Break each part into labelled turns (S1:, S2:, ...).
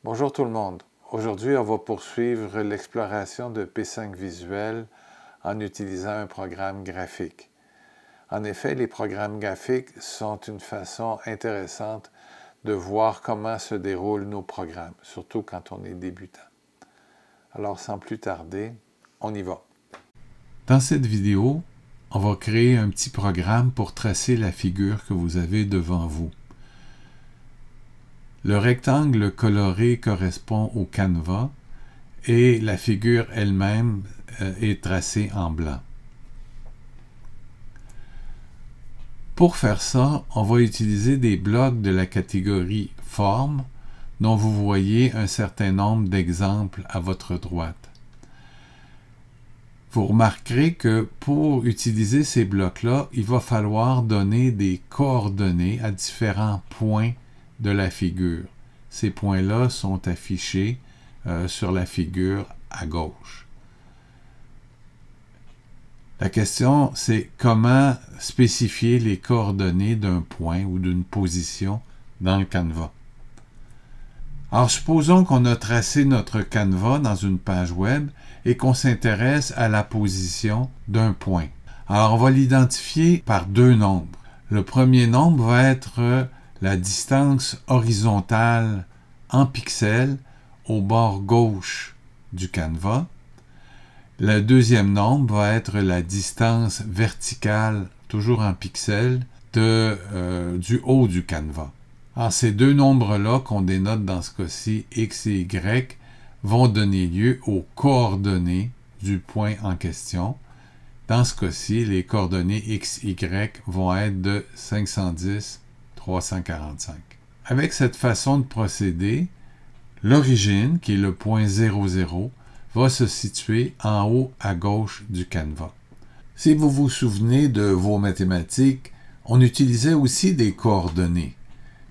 S1: Bonjour tout le monde. Aujourd'hui, on va poursuivre l'exploration de P5 Visuel en utilisant un programme graphique. En effet, les programmes graphiques sont une façon intéressante de voir comment se déroulent nos programmes, surtout quand on est débutant. Alors, sans plus tarder, on y va.
S2: Dans cette vidéo, on va créer un petit programme pour tracer la figure que vous avez devant vous. Le rectangle coloré correspond au canevas et la figure elle-même est tracée en blanc. Pour faire ça, on va utiliser des blocs de la catégorie Forme, dont vous voyez un certain nombre d'exemples à votre droite. Vous remarquerez que pour utiliser ces blocs-là, il va falloir donner des coordonnées à différents points de la figure. Ces points-là sont affichés sur la figure à gauche. La question, c'est comment spécifier les coordonnées d'un point ou d'une position dans le canevas. Alors, supposons qu'on a tracé notre canevas dans une page web et qu'on s'intéresse à la position d'un point. Alors, on va l'identifier par deux nombres. Le premier nombre va être la distance horizontale en pixels au bord gauche du canevas. Le deuxième nombre va être la distance verticale, toujours en pixels, du haut du canevas. Alors, ces deux nombres-là qu'on dénote dans ce cas-ci, x et y, vont donner lieu aux coordonnées du point en question. Dans ce cas-ci, les coordonnées x, y vont être de 510, 345. Avec cette façon de procéder, l'origine, qui est le point 0, 0, va se situer en haut à gauche du canevas. Si vous vous souvenez de vos mathématiques, on utilisait aussi des coordonnées.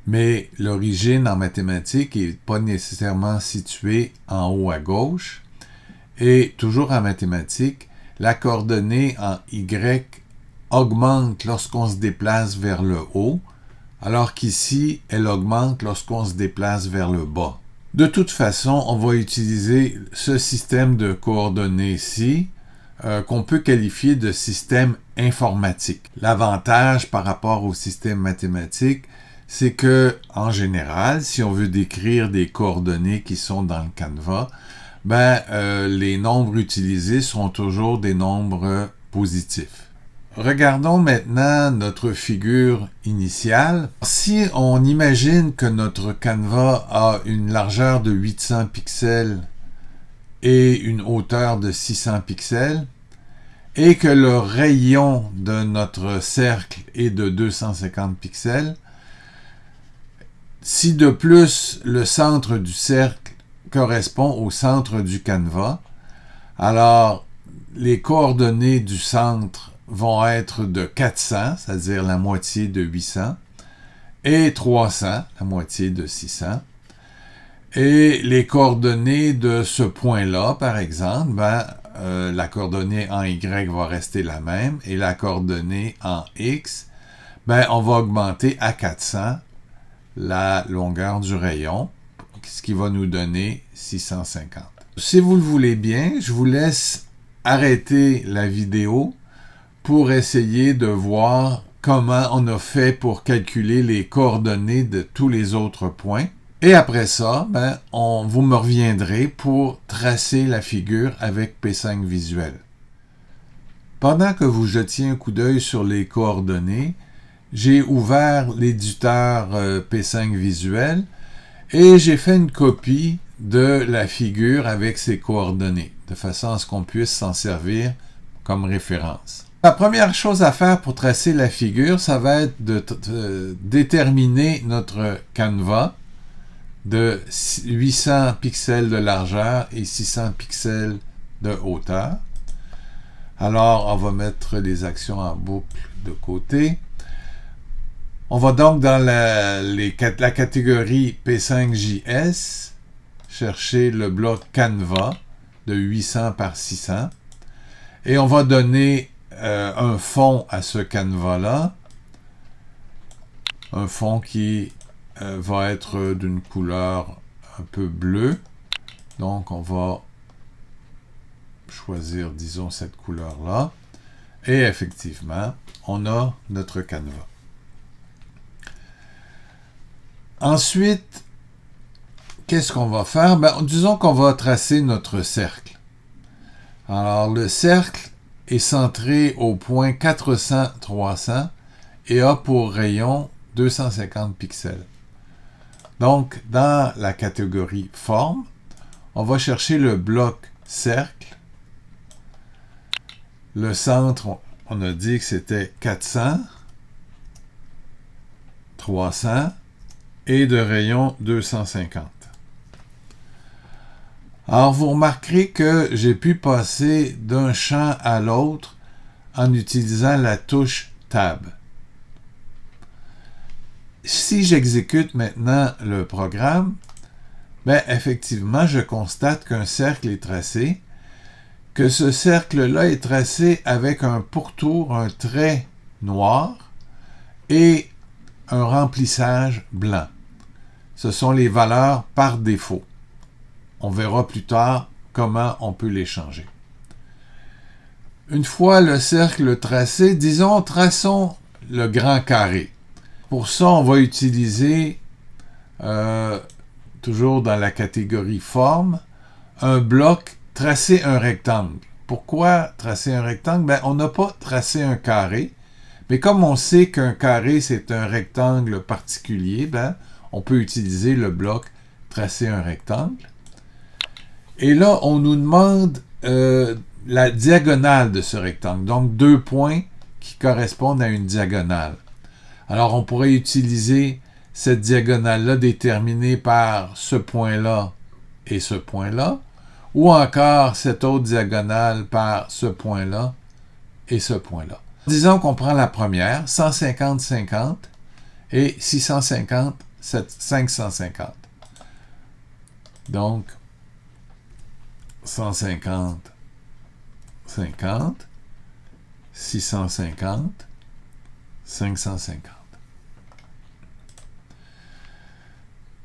S2: Mais l'origine en mathématiques n'est pas nécessairement située en haut à gauche. Et toujours en mathématiques, la coordonnée en Y augmente lorsqu'on se déplace vers le haut, alors qu'ici, elle augmente lorsqu'on se déplace vers le bas. De toute façon, on va utiliser ce système de coordonnées-ci qu'on peut qualifier de système informatique. L'avantage par rapport au système mathématique, c'est que, en général, si on veut décrire des coordonnées qui sont dans le canevas, les nombres utilisés seront toujours des nombres positifs. Regardons maintenant notre figure initiale. Si on imagine que notre canevas a une largeur de 800 pixels et une hauteur de 600 pixels, et que le rayon de notre cercle est de 250 pixels, si de plus le centre du cercle correspond au centre du canevas, alors les coordonnées du centre vont être de 400, c'est-à-dire la moitié de 800, et 300, la moitié de 600. Et les coordonnées de ce point-là, par exemple, la coordonnée en Y va rester la même, et la coordonnée en X, on va augmenter à 400 la longueur du rayon, ce qui va nous donner 650. Si vous le voulez bien, je vous laisse arrêter la vidéo pour essayer de voir comment on a fait pour calculer les coordonnées de tous les autres points. Et après ça, vous me reviendrez pour tracer la figure avec P5 Visuel. Pendant que vous jetiez un coup d'œil sur les coordonnées, j'ai ouvert l'éditeur P5 Visuel et j'ai fait une copie de la figure avec ses coordonnées, de façon à ce qu'on puisse s'en servir comme référence. La première chose à faire pour tracer la figure, ça va être de déterminer notre canevas de 800 pixels de largeur et 600 pixels de hauteur. Alors, on va mettre les actions en boucle de côté. On va donc dans la catégorie P5JS chercher le bloc canevas de 800 par 600 et on va donner un fond à ce canevas-là, un fond qui va être d'une couleur un peu bleu. Donc, on va choisir, disons, cette couleur-là. Et effectivement, on a notre canevas. Ensuite, qu'est-ce qu'on va faire? Disons qu'on va tracer notre cercle. Alors, le cercle est centré au point 400-300 et a pour rayon 250 pixels. Donc, dans la catégorie forme, on va chercher le bloc cercle. Le centre, on a dit que c'était 400, 300 et de rayon 250. Alors, vous remarquerez que j'ai pu passer d'un champ à l'autre en utilisant la touche Tab. Si j'exécute maintenant le programme, effectivement, je constate qu'un cercle est tracé, que ce cercle-là est tracé avec un pourtour, un trait noir et un remplissage blanc. Ce sont les valeurs par défaut. On verra plus tard comment on peut les changer. Une fois le cercle tracé, disons, traçons le grand carré. Pour ça, on va utiliser, toujours dans la catégorie forme, un bloc tracer un rectangle. Pourquoi tracer un rectangle? On n'a pas tracé un carré, mais comme on sait qu'un carré, c'est un rectangle particulier, on peut utiliser le bloc tracer un rectangle. Et là, on nous demande la diagonale de ce rectangle, donc 2 points qui correspondent à une diagonale. Alors, on pourrait utiliser cette diagonale-là déterminée par ce point-là et ce point-là, ou encore cette autre diagonale par ce point-là et ce point-là. Disons qu'on prend la première, 150-50, et 650-550. Donc, 150, 50, 650, 550.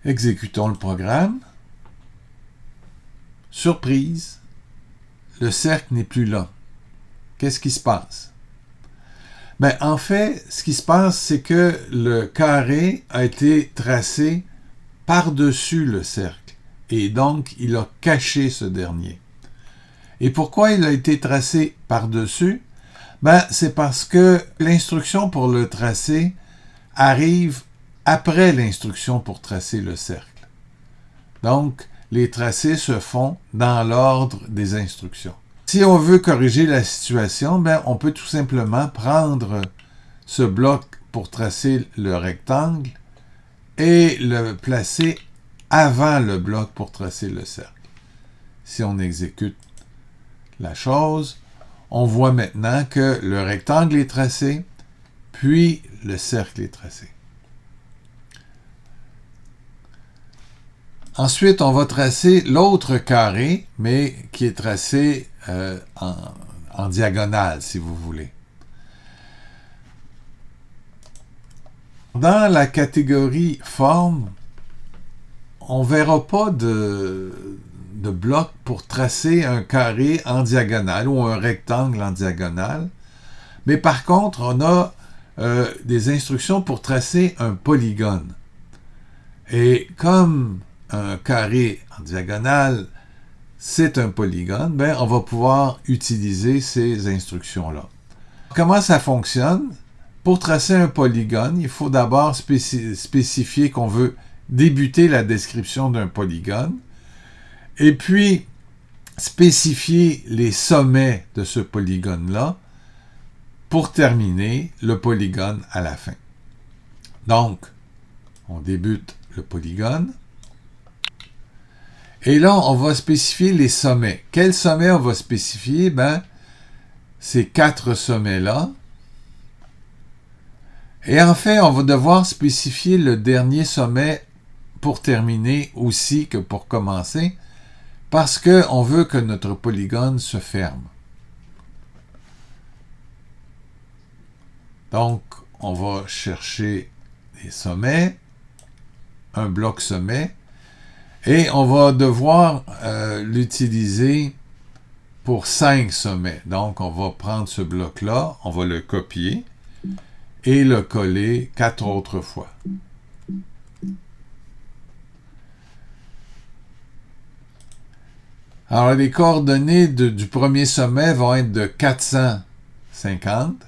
S2: Exécutons le programme. Surprise, le cercle n'est plus là. Qu'est-ce qui se passe? En fait, ce qui se passe, c'est que le carré a été tracé par-dessus le cercle. Et donc, il a caché ce dernier. Et pourquoi il a été tracé par-dessus? C'est parce que l'instruction pour le tracer arrive après l'instruction pour tracer le cercle. Donc, les tracés se font dans l'ordre des instructions. Si on veut corriger la situation, on peut tout simplement prendre ce bloc pour tracer le rectangle et le placer avant le bloc pour tracer le cercle. Si on exécute la chose, on voit maintenant que le rectangle est tracé, puis le cercle est tracé. Ensuite, on va tracer l'autre carré, mais qui est tracé en diagonale, si vous voulez. Dans la catégorie forme, on ne verra pas de bloc pour tracer un carré en diagonale ou un rectangle en diagonale. Mais par contre, on a des instructions pour tracer un polygone. Et comme un carré en diagonale, c'est un polygone, on va pouvoir utiliser ces instructions-là. Comment ça fonctionne? Pour tracer un polygone, il faut d'abord spécifier qu'on veut débuter la description d'un polygone, et puis spécifier les sommets de ce polygone-là pour terminer le polygone à la fin. Donc, on débute le polygone. Et là, on va spécifier les sommets. Quels sommets on va spécifier? Ces 4 sommets-là. Et enfin, on va devoir spécifier le dernier sommet pour terminer aussi que pour commencer, parce qu'on veut que notre polygone se ferme. Donc, on va chercher des sommets, un bloc sommet, Et on va devoir l'utiliser pour 5 sommets. Donc, on va prendre ce bloc-là, on va le copier et le coller 4 autres fois. Alors, les coordonnées du premier sommet vont être de 450.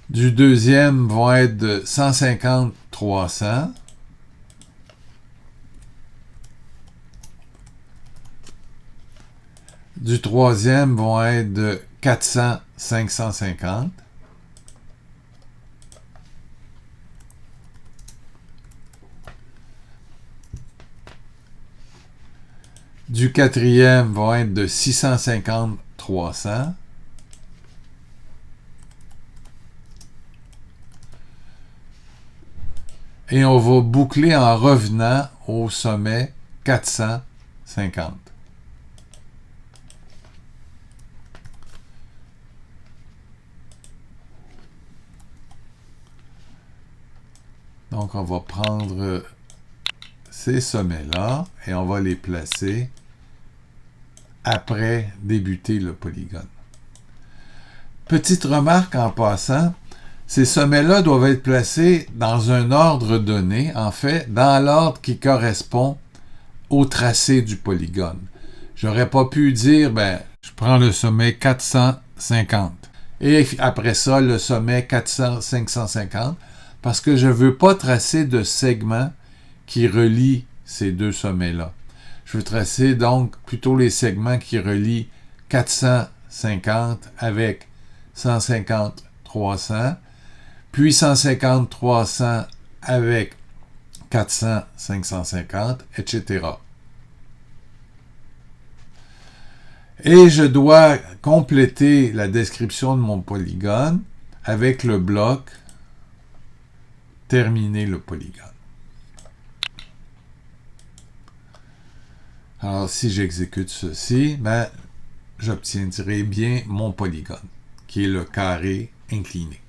S2: Du deuxième vont être de 150, 300. Du troisième vont être de 400, 550. Du quatrième vont être de 650, 300. Et on va boucler en revenant au sommet 450. Donc, on va prendre ces sommets-là et on va les placer après débuter le polygone. Petite remarque en passant, ces sommets-là doivent être placés dans un ordre donné, en fait, dans l'ordre qui correspond au tracé du polygone. J'aurais pas pu dire, je prends le sommet 450 et après ça, le sommet 400, 550, parce que je ne veux pas tracer de segment qui relie ces deux sommets-là. Je veux tracer donc plutôt les segments qui relient 450 avec 150, 300, puis 150, 300 avec 400, 550, etc. Et je dois compléter la description de mon polygone avec le bloc « Terminer le polygone ». Alors, si j'exécute ceci, j'obtiendrai bien mon polygone, qui est le carré incliné.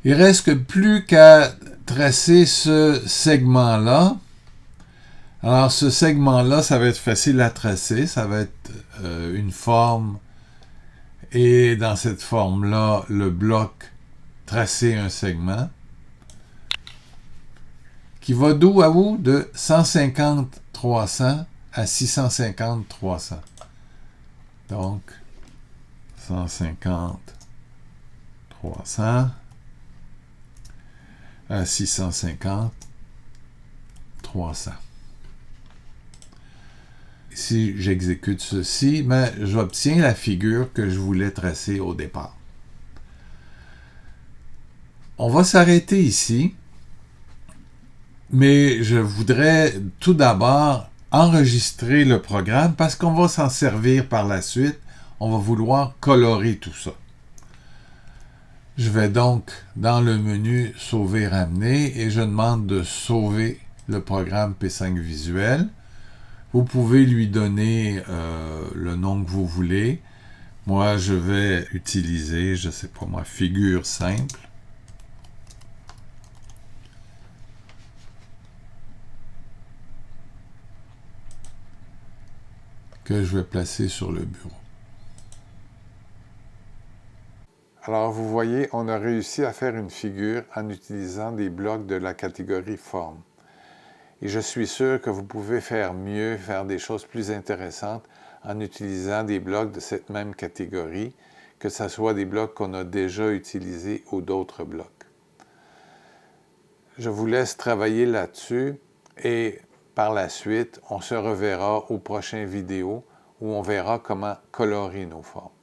S2: Il reste plus qu'à tracer ce segment-là. Alors, ce segment-là, ça va être facile à tracer. Ça va être une forme. Et dans cette forme-là, le bloc tracer un segment qui va d'où à où? De 150, 300 à 650, 300. Donc, 150, 300 à 650, 300. Si j'exécute ceci, j'obtiens la figure que je voulais tracer au départ. On va s'arrêter ici, mais je voudrais tout d'abord enregistrer le programme parce qu'on va s'en servir par la suite. On va vouloir colorer tout ça. Je vais donc dans le menu « Sauver, ramener » et je demande de sauver le programme P5 Visuel. Vous pouvez lui donner le nom que vous voulez. Moi, je vais utiliser, je ne sais pas moi, figure simple. Que je vais placer sur le bureau.
S1: Alors, vous voyez, on a réussi à faire une figure en utilisant des blocs de la catégorie forme. Et je suis sûr que vous pouvez faire mieux, faire des choses plus intéressantes en utilisant des blocs de cette même catégorie, que ce soit des blocs qu'on a déjà utilisés ou d'autres blocs. Je vous laisse travailler là-dessus et par la suite, on se reverra aux prochaines vidéos où on verra comment colorer nos formes.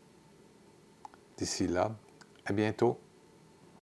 S1: D'ici là, à bientôt.